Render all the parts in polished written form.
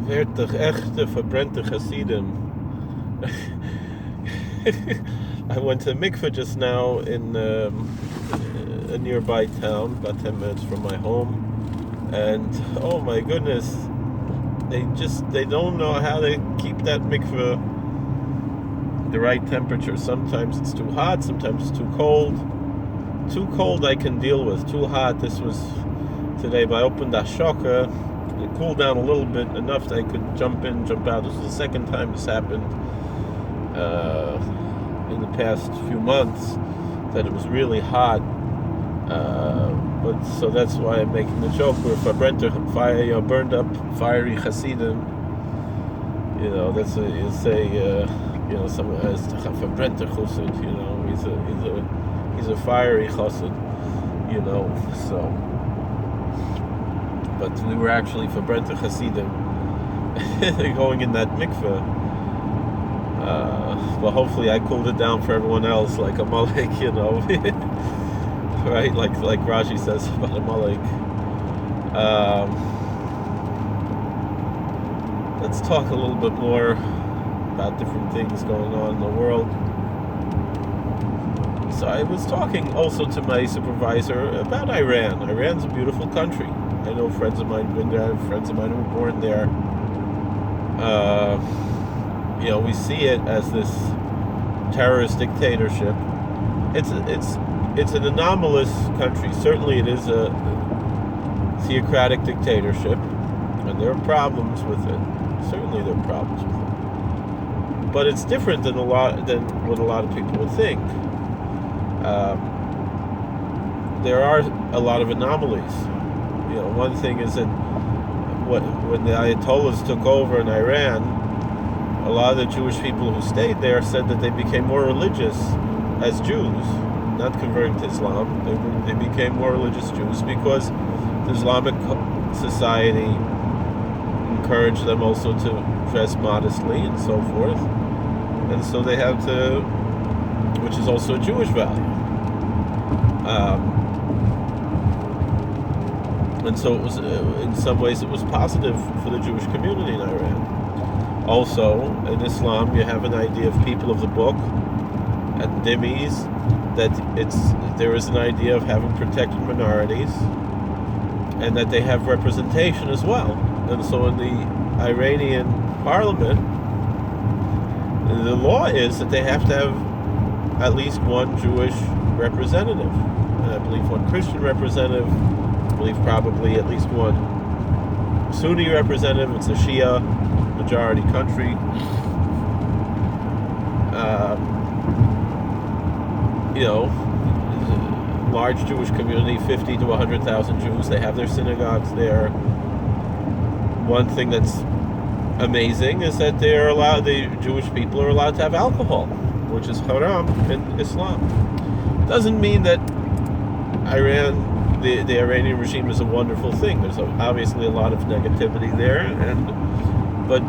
werd toch echte verbrente Hasidim. I went to mikveh just now in a nearby town, about 10 minutes from my home, and oh my goodness, they don't know how they keep that mikveh the right temperature. Sometimes it's too hot, sometimes it's too cold. Too cold I can deal with. Too hot, this was today, but I opened the shoka, it cooled down a little bit, enough that I could jump in, jump out. This was the second time this happened in the past few months, that it was really hot. But so that's why I'm making the joke where fire, burned up fiery Hasidim. That's you say someone has verbrente Chassid. He's a fiery Chassid. So. But we were actually verbrente Hasidim going in that mikveh. But hopefully I cooled it down for everyone else, like a Malek, right? Like Rashi says about a Malek. Let's talk a little bit more about different things going on in the world. So I was talking also to my supervisor about Iran. Iran's a beautiful country. I know friends of mine have been there, friends of mine who were born there. We see it as this terrorist dictatorship. It's an anomalous country. Certainly it is a theocratic dictatorship, and there are problems with it. Certainly there are problems with it. But it's different than what a lot of people would think. There are a lot of anomalies. One thing is that when the Ayatollahs took over in Iran, a lot of the Jewish people who stayed there said that they became more religious as Jews, not converting to Islam. They became more religious Jews because the Islamic society encouraged them also to dress modestly and so forth. And so they have to, which is also a Jewish value. And so it was, in some ways, it was positive for the Jewish community in Iran. Also, in Islam, you have an idea of people of the book and dhimmis, that there is an idea of having protected minorities, and that they have representation as well. And so in the Iranian parliament, the law is that they have to have at least one Jewish representative, and I believe one Christian representative. I believe probably at least one Sunni representative. It's a Shia majority country. Large Jewish community, 50 to 100,000 Jews. They have their synagogues there. One thing that's amazing is that the Jewish people are allowed to have alcohol, which is haram in Islam. Doesn't mean that the Iranian regime is a wonderful thing. There's obviously a lot of negativity there, but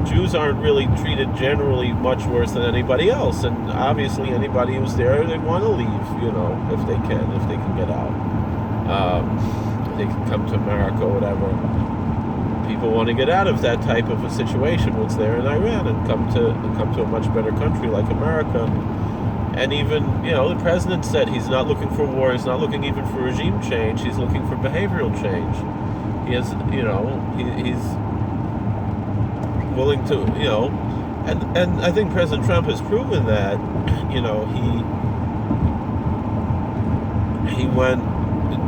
Jews aren't really treated generally much worse than anybody else. And obviously, anybody who's there, they want to leave, if they can get out. They can come to America or whatever. People want to get out of that type of a situation what's there in Iran and come to a much better country like America. And even, the president said he's not looking for war, he's not looking even for regime change, he's looking for behavioral change. He has, he's willing to, and I think President Trump has proven that, he went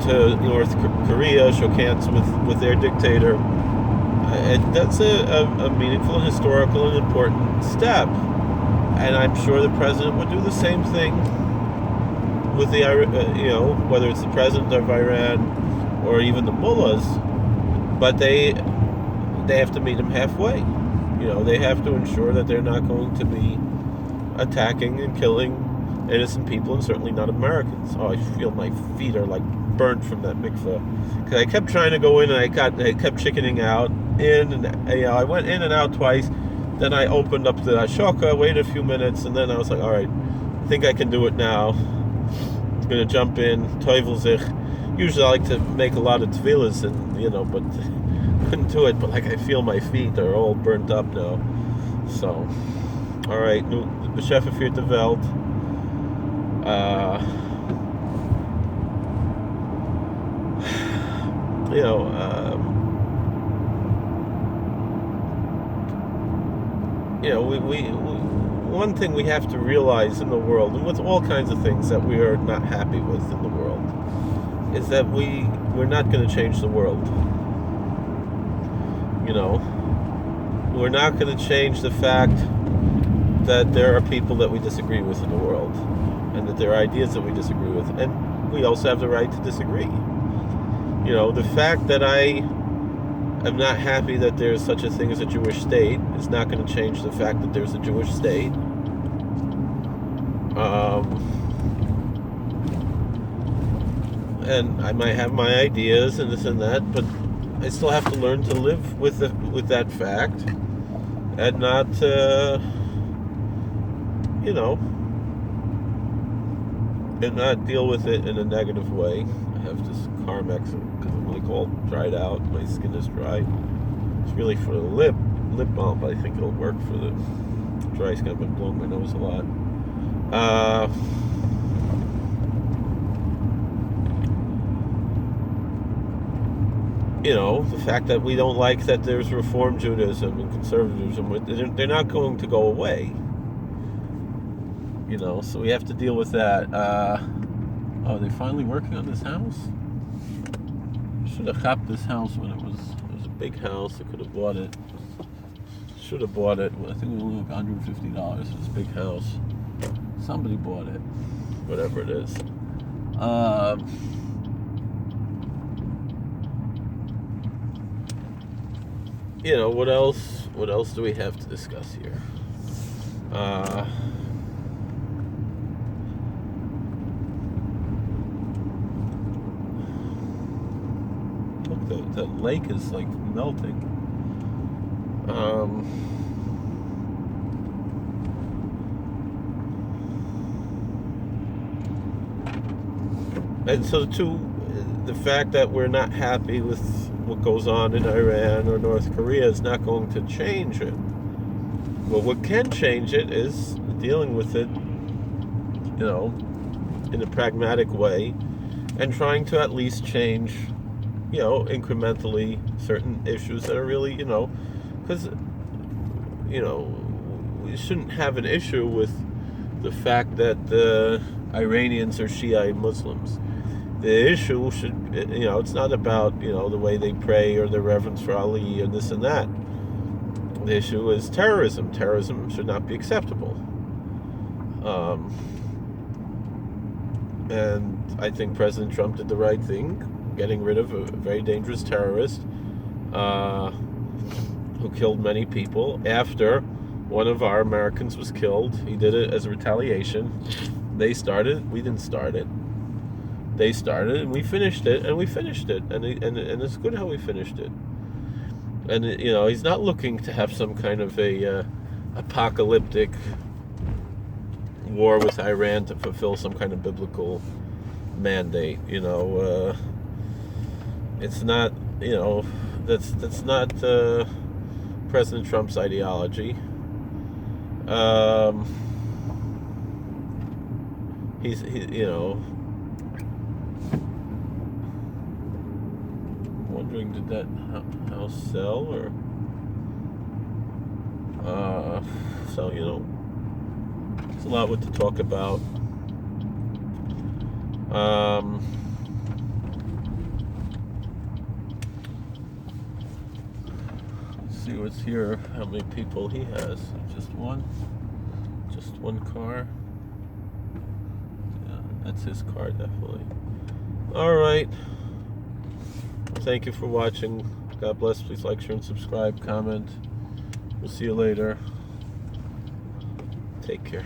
to North Korea, shook hands with their dictator, and that's a meaningful and historical and important step. And I'm sure the president would do the same thing with the, whether it's the president of Iran or even the mullahs, but they have to meet him halfway. They have to ensure that they're not going to be attacking and killing innocent people, and certainly not Americans. Oh, I feel my feet are like burnt from that mikveh, because I kept trying to go in and I kept chickening out. I went in and out twice. Then I opened up the Ashoka, waited a few minutes, and then I was like, all right, I think I can do it now. I'm going to jump in, Teufel sich. Usually I like to make a lot of tefillahs, and, but couldn't do it, but like I feel my feet are all burnt up now. So, all right, nu beschäftigt für die Welt. You know, we one thing we have to realize in the world, and with all kinds of things that we are not happy with in the world, is that we're not going to change the world. You know, we're not going to change the fact that there are people that we disagree with in the world, and that there are ideas that we disagree with, and we also have the right to disagree. You know, the fact that I am not happy that there's such a thing as a Jewish state is not going to change the fact that there's a Jewish state. And I might have my ideas and this and that, but I still have to learn to live with that fact, and not, you know, and not deal with it in a negative way. I have this Carmex because I'm like all dried out. My skin is dry. It's really for the lip balm, but I think it'll work for the dry skin. I've been blowing my nose a lot. You know, the fact that we don't like that there's Reform Judaism and conservatism, they're not going to go away. You know, so we have to deal with that. Oh, are they finally working on this house? Should have hopped this house when it was a big house. I could have bought it. Should have bought it. I think it was only like $150 for this big house. Somebody bought it. Whatever it is. You know, what else do we have to discuss here? Look, that lake is like melting. And so too, the fact that we're not happy with what goes on in Iran or North Korea is not going to change it. But what can change it is dealing with it, you know, in a pragmatic way, and trying to at least change, you know, incrementally certain issues that are really, you know, because, you know, we shouldn't have an issue with the fact that the Iranians are Shiite Muslims. The issue should, you know, it's not about, you know, the way they pray or their reverence for Ali and this and that. The issue is terrorism. Terrorism should not be acceptable. And I think President Trump did the right thing, getting rid of a very dangerous terrorist who killed many people after one of our Americans was killed. He did it as a retaliation. They started, we didn't start it. They started, and we finished it, and it's good how we finished it. And you know, he's not looking to have some kind of a apocalyptic war with Iran to fulfill some kind of biblical mandate. You know, it's not. You know, that's not President Trump's ideology. He's you know. Wondering, did that house sell or so, you know, there's a lot what to talk about. Let's see what's here, how many people he has. Just one car. Yeah, that's his car, definitely. All right. Thank you for watching. God bless. Please like, share, and subscribe. Comment. We'll see you later. Take care.